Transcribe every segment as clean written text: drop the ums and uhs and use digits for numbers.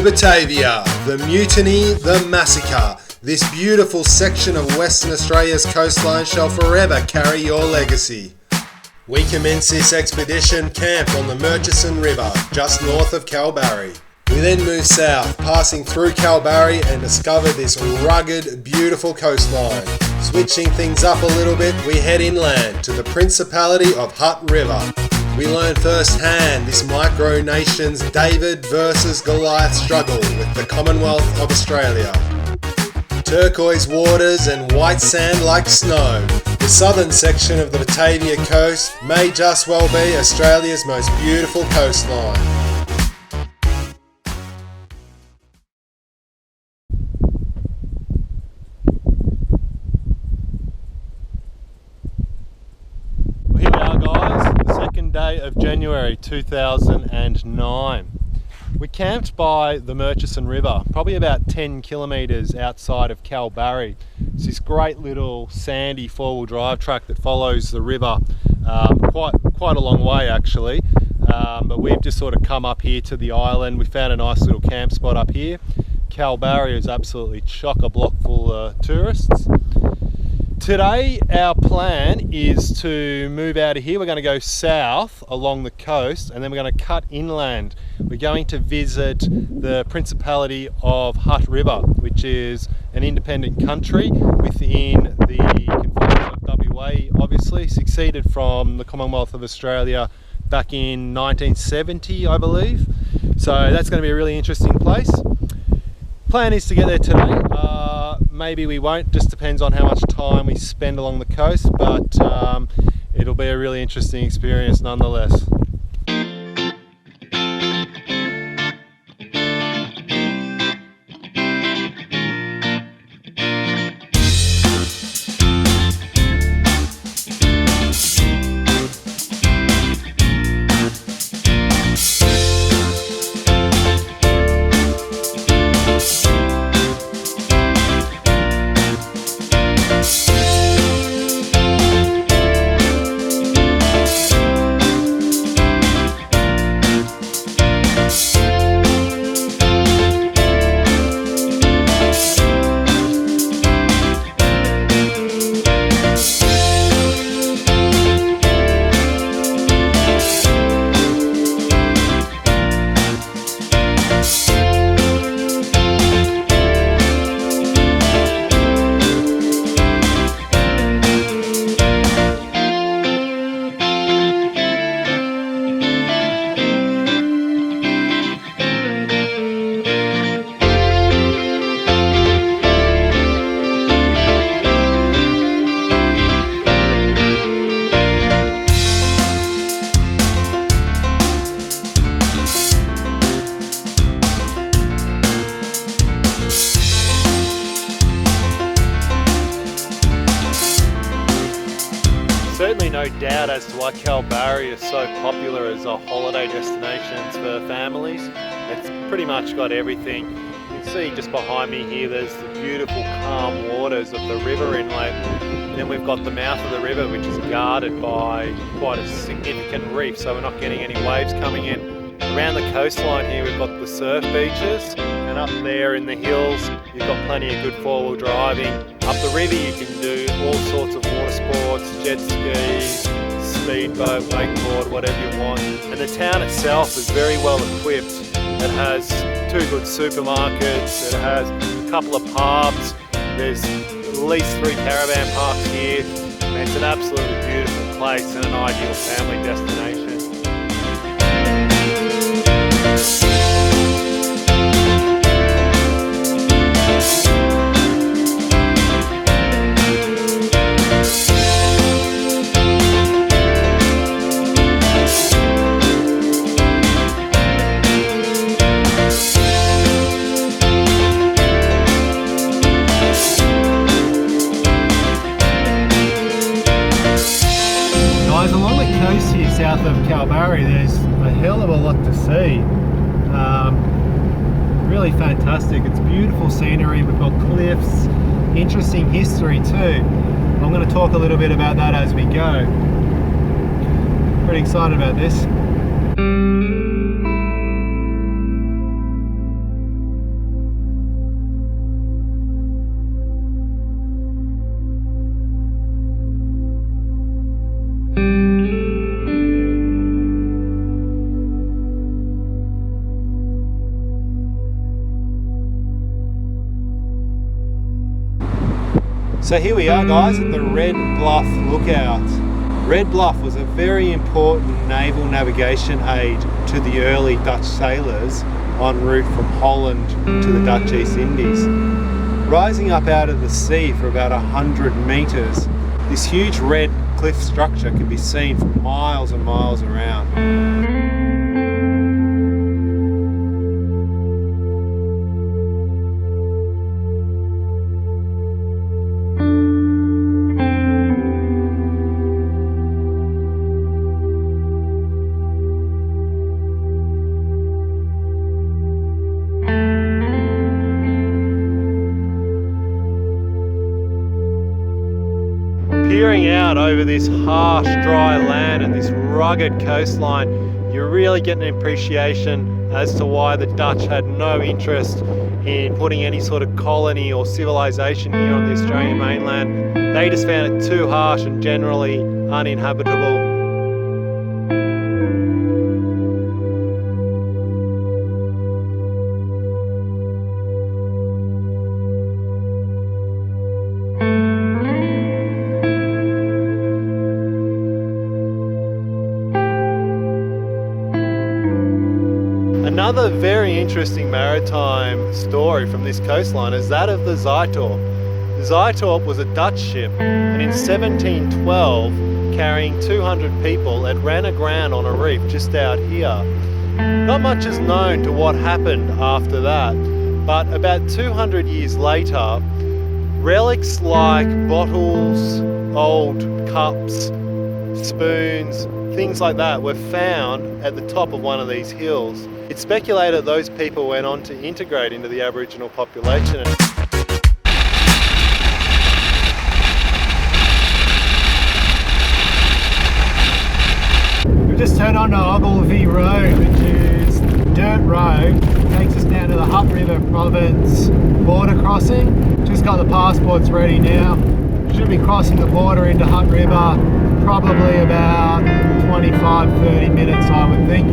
to Batavia, the mutiny, the massacre. This beautiful section of Western Australia's coastline shall forever carry your legacy. We commence this expedition camped on the Murchison River, just north of Kalbarri. We then move south, passing through Kalbarri and discover this rugged, beautiful coastline. Switching things up a little bit, we head inland to the Principality of Hutt River. We learn firsthand this micro-nation's David versus Goliath struggle with the Commonwealth of Australia. Turquoise waters and white sand like snow. The southern section of the Batavia Coast may just well be Australia's most beautiful coastline. Well, here we are, guys, the second day of January 2009. We camped by the Murchison River, probably about 10 kilometres outside of Kalbarri. It's this great little sandy four-wheel drive track that follows the river quite a long way actually. But we've just sort of come up here to the island. We found a nice little camp spot up here. Kalbarri is absolutely chock-a-block full of tourists. Today our plan is to move out of here. We're going to go south along the coast and then we're going to cut inland. We're going to visit the Principality of Hutt River, which is an independent country within the confines of WA, obviously, succeeded from the Commonwealth of Australia back in 1970, I believe. So that's going to be a really interesting place. Plan is to get there today. Maybe we won't, just depends on how much time we spend along the coast, but it'll be a really interesting experience nonetheless. Certainly no doubt as to why Kalbarri is so popular as a holiday destination for families. It's pretty much got everything. You can see just behind me here there's the beautiful calm waters of the river inlet. Then we've got the mouth of the river, which is guarded by quite a significant reef, so we're not getting any waves coming in. Around the coastline here we've got the surf beaches, and up there in the hills you've got plenty of good four-wheel driving. Up the river you can do all sorts of water sports, jet skis, speedboat, wakeboard, whatever you want. And the town itself is very well equipped. It has 2 good supermarkets, it has a couple of pubs, there's at least 3 caravan parks here, and it's an absolutely beautiful place and an ideal family destination. Along the coast here south of Kalbarri there's a hell of a lot to see. Really fantastic. It's beautiful scenery, we've got cliffs, interesting history too. I'm going to talk a little bit about that as we go. Pretty excited about this. So here we are, guys, at the Red Bluff Lookout. Red Bluff was a very important naval navigation aid to the early Dutch sailors en route from Holland to the Dutch East Indies. Rising up out of the sea for about 100 metres, this huge red cliff structure can be seen for miles and miles around. Peering out over this harsh, dry land and this rugged coastline, you really get an appreciation as to why the Dutch had no interest in putting any sort of colony or civilization here on the Australian mainland. They just found it too harsh and generally uninhabitable. Another very interesting maritime story from this coastline is that of the Zeitorp. The Zeitorp was a Dutch ship, and in 1712, carrying 200 people, it ran aground on a reef just out here. Not much is known to what happened after that, but about 200 years later, relics like bottles, old cups, spoons, things like that were found at the top of one of these hills. It's speculated those people went on to integrate into the Aboriginal population. We've just turned onto Ogilvie Road, which is dirt road. It takes us down to the Hutt River province border crossing. Just got the passports ready now. Should be crossing the border into Hutt River probably about 25-30 minutes, I would think.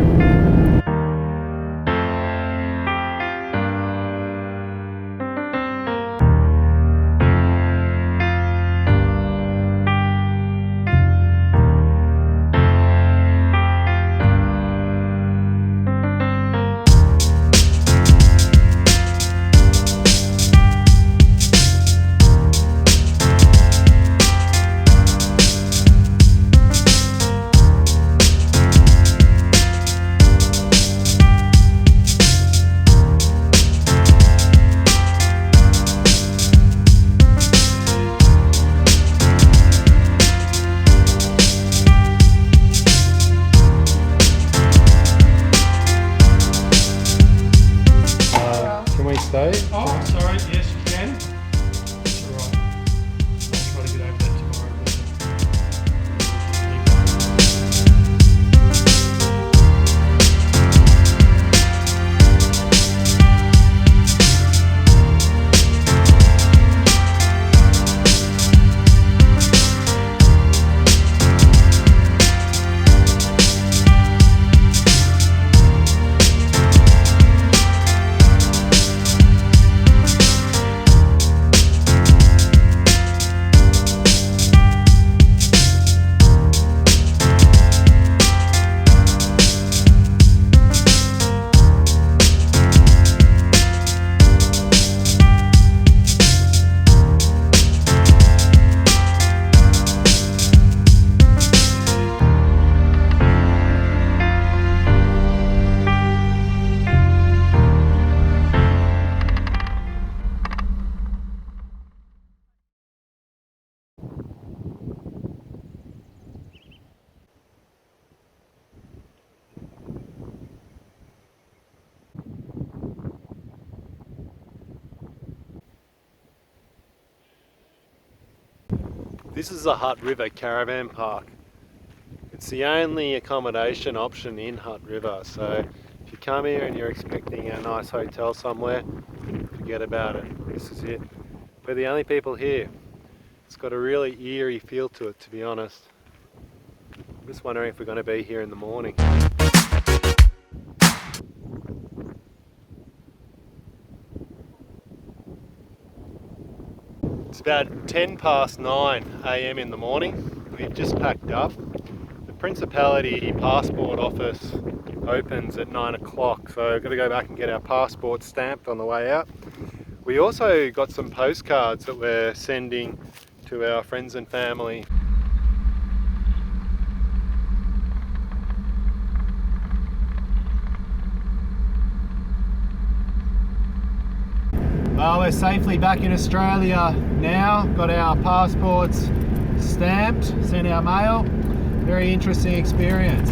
Stay? Oh, sorry, yes you can. That's alright. I'll try to get over that tomorrow. This is the Hutt River Caravan Park. It's the only accommodation option in Hutt River, so if you come here and you're expecting a nice hotel somewhere, forget about it. This is it. We're the only people here. It's got a really eerie feel to it, to be honest. I'm just wondering if we're going to be here in the morning. It's about 10 past 9 a.m. in the morning. We've just packed up. The Principality Passport Office opens at 9 o'clock, so we've got to go back and get our passports stamped on the way out. We also got some postcards that we're sending to our friends and family. Well, we're safely back in Australia now. Got our passports stamped, sent our mail. Very interesting experience.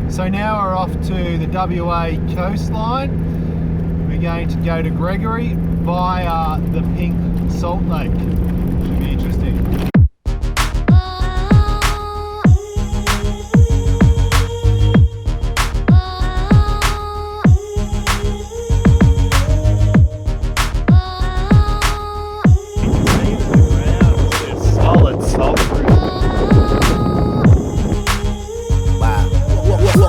So now we're off to the WA coastline. We're going to go to Gregory via the Pink Salt Lake. Should be interesting.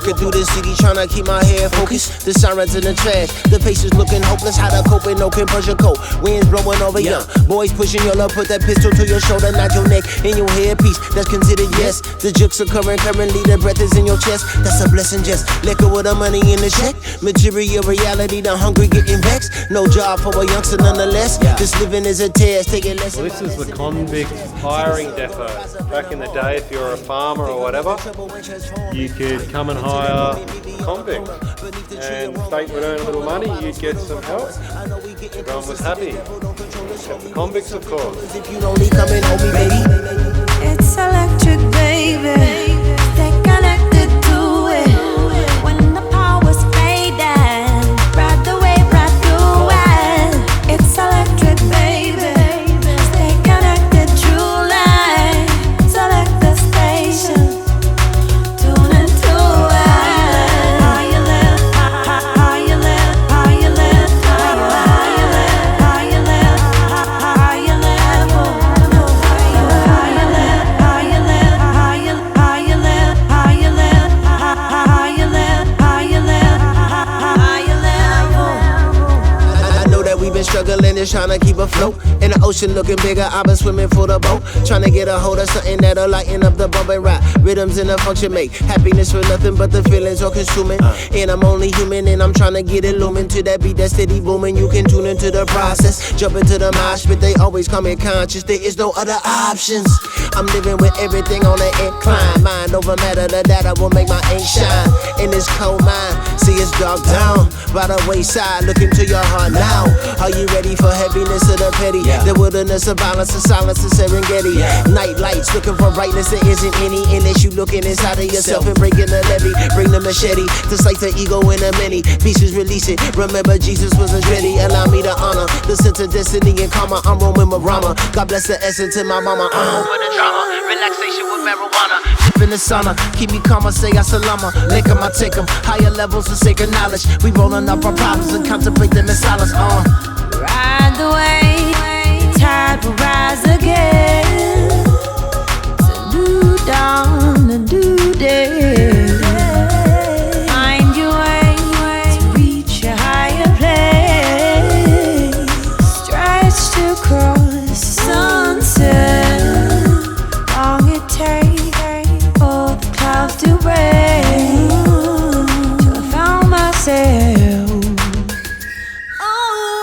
Through the city, tryna keep my head focused. The sirens in the trash, the faces looking hopeless. How to cope with no can push your coat. Winds blowing over young boys pushing your love. Put that pistol to your shoulder, knock your neck in your headpiece. That's considered yes. The jukes are currently the breath is in your chest. That's a blessing, just let go of the money in the check. Material reality, the hungry getting vexed. No job for a youngster nonetheless. This living is a test, take it less. Well, this is the convict hiring depot. Back in the day, if you're a farmer or whatever, you could come and hire convicts, and state would earn a little money, you'd get some help. Everyone was happy, except the convicts, of course. It's electric, baby. Stay connected to it. When the power's fading, ride the wave right through it. It's electric, baby. Stay connected, true line. Select the station. Tune into it. How you live, how you live, how you live, how you live, how you live, how you live, how you live. Struggling, just trying to keep afloat. In the ocean looking bigger, I've been swimming for the boat. Trying to get a hold of something that'll lighten up the bump and ride. Rhythms in the function make happiness for nothing but the feelings are consuming. And I'm only human and I'm trying to get illumined to that beat that steady booming. You can tune into the process, jump into the mosh pit. They always come in conscious, there is no other options. I'm living with everything on the incline. Mind over matter, the data will make my ink shine. In this cold mind, see it's dark down by the wayside, look into your heart now. Are you ready for heaviness of the petty? The wilderness of violence, the silence of Serengeti. Night lights looking for brightness, there isn't any unless you looking inside of yourself and breaking the levee. Bring the machete to slice the ego in a many pieces, release it. Remember Jesus wasn't ready. Allow me to honor the sense of destiny and karma. I'm roaming with Rama. God bless the essence in my mama. For the drama, relaxation with marijuana. Dip in the sauna, keep me calm. I say assalamu alaikum, I take 'em higher levels of sacred knowledge. We rolling up our problems and contemplate them in silence. Ride the wave, tide will rise again. It's a new dawn, a new day. Find your way to reach a higher place. Stretched across sunset. Long it takes for the clouds to break. Till I found myself.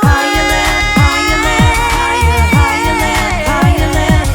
How you live, how you live, how you live, how you live, how you live.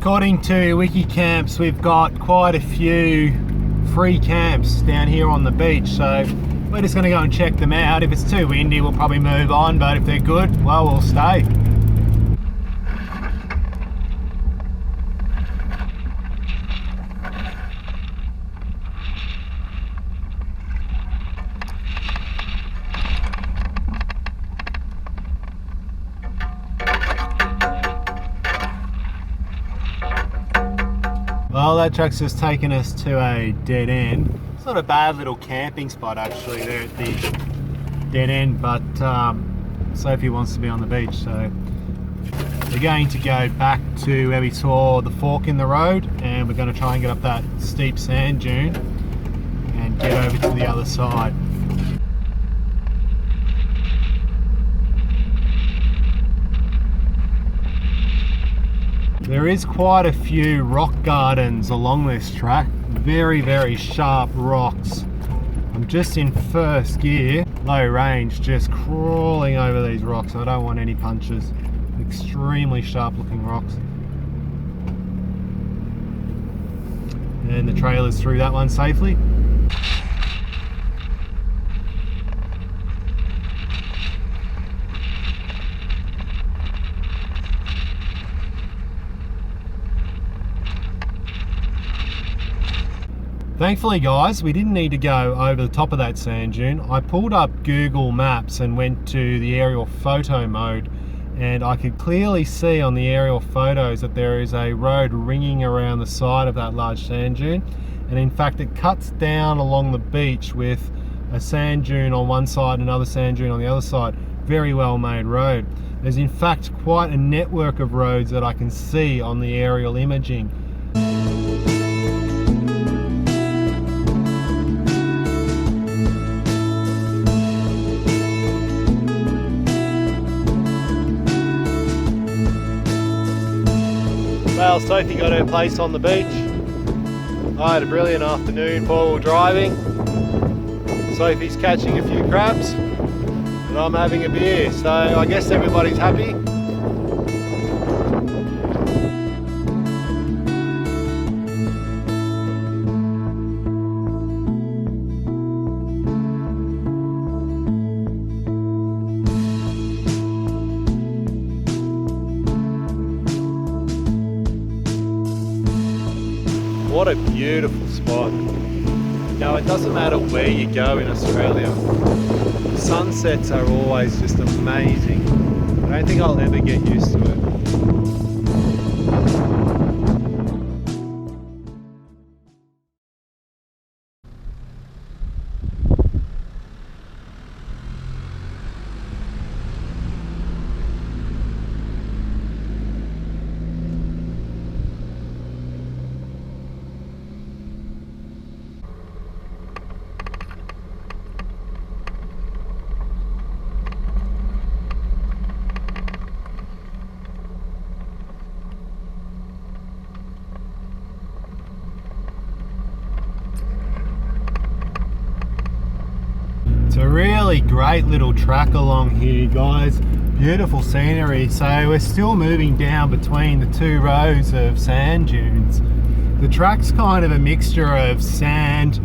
According to Wikicamps, we've got quite a few free camps down here on the beach, so we're just going to go and check them out. If it's too windy, we'll probably move on, but if they're good, well, we'll stay. Well, that truck's just taken us to a dead end. It's not a bad little camping spot actually there at the dead end, but Sophie wants to be on the beach, so we're going to go back to where we saw the fork in the road, and we're going to try and get up that steep sand dune and get over to the other side. There is quite a few rock gardens along this track, very, very sharp rocks. I'm just in first gear, low range, just crawling over these rocks. I don't want any punches. Extremely sharp looking rocks. And the trailer's through that one safely. Thankfully guys, we didn't need to go over the top of that sand dune. I pulled up Google Maps and went to the aerial photo mode, and I could clearly see on the aerial photos that there is a road ringing around the side of that large sand dune, and in fact it cuts down along the beach with a sand dune on one side, another sand dune on the other side. Very well made road. There's in fact quite a network of roads that I can see on the aerial imaging. Well, Sophie got her place on the beach. I had a brilliant afternoon 4-wheel driving. Sophie's catching a few crabs and I'm having a beer, so I guess everybody's happy. What a beautiful spot. Now, it doesn't matter where you go in Australia, the sunsets are always just amazing. I don't think I'll ever get used to it. It's a really great little track along here, guys. Beautiful scenery. So we're still moving down between the two rows of sand dunes. The track's kind of a mixture of sand,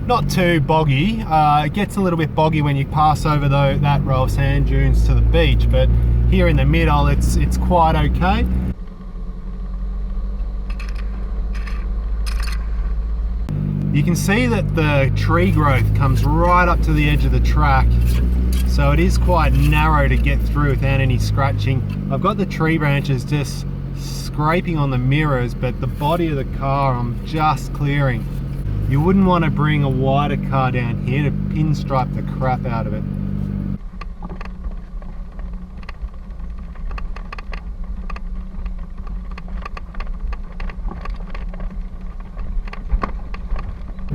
not too boggy. It gets a little bit boggy when you pass over that row of sand dunes to the beach, but here in the middle it's quite okay. You can see that the tree growth comes right up to the edge of the track, so it is quite narrow to get through without any scratching. I've got the tree branches just scraping on the mirrors, but the body of the car I'm just clearing. You wouldn't want to bring a wider car down here to pinstripe the crap out of it.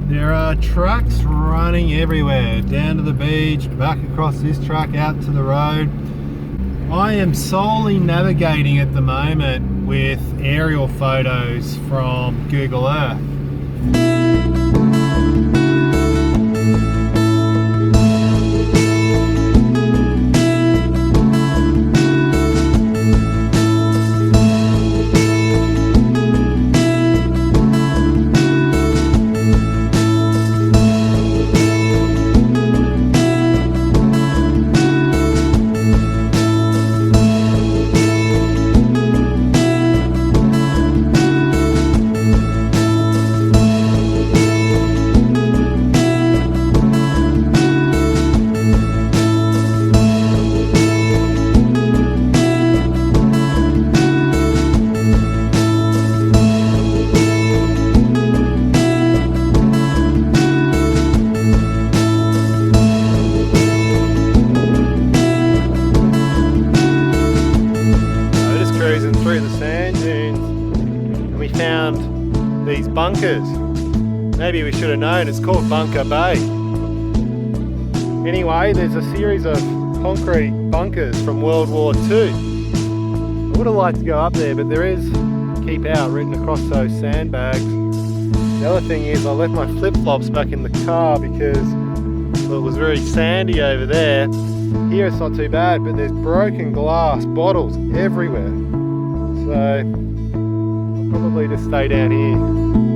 There are trucks running everywhere, down to the beach, back across this track out to the road. I am solely navigating at the moment with aerial photos from Google Earth. bunkers. Maybe we should have known, it's called Bunker Bay. Anyway, there's a series of concrete bunkers from World War II. I would have liked to go up there, but there is "keep out" written across those sandbags. The other thing is I left my flip-flops back in the car because it was very sandy over there. Here it's not too bad, but there's broken glass bottles everywhere. So I'll probably just stay down here.